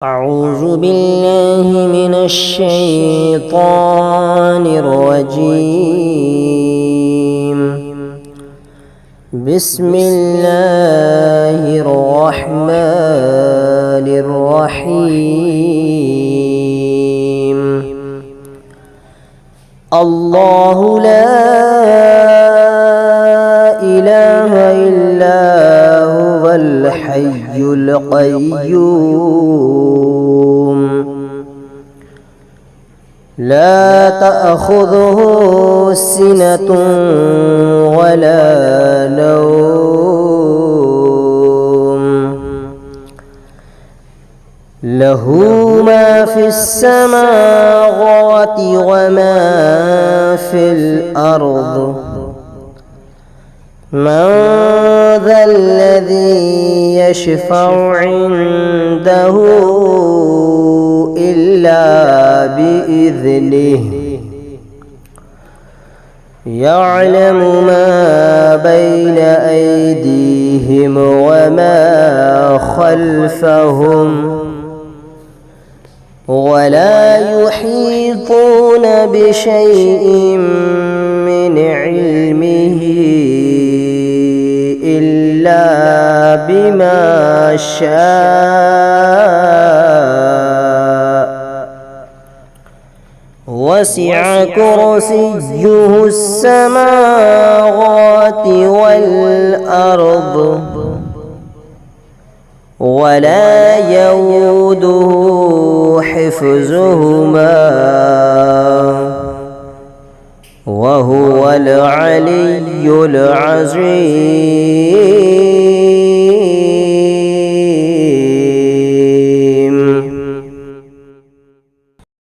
أعوذ بالله من الشيطان الرجيم. بسم الله الرحمن الرحيم. الله لا إله إلا هو الحي القيوم لا تأخذه سنة ولا نوم له ما في السماوات وما في الأرض من ذا الذي يشفع عنده إلا بإذنه يعلم ما بين أيديهم وما خلفهم ولا يحيطون بشيء من علمه إلا بما شاء وسع كرسيه السماوات والأرض ولا يؤوده حفظهما وهو العلي العظيم.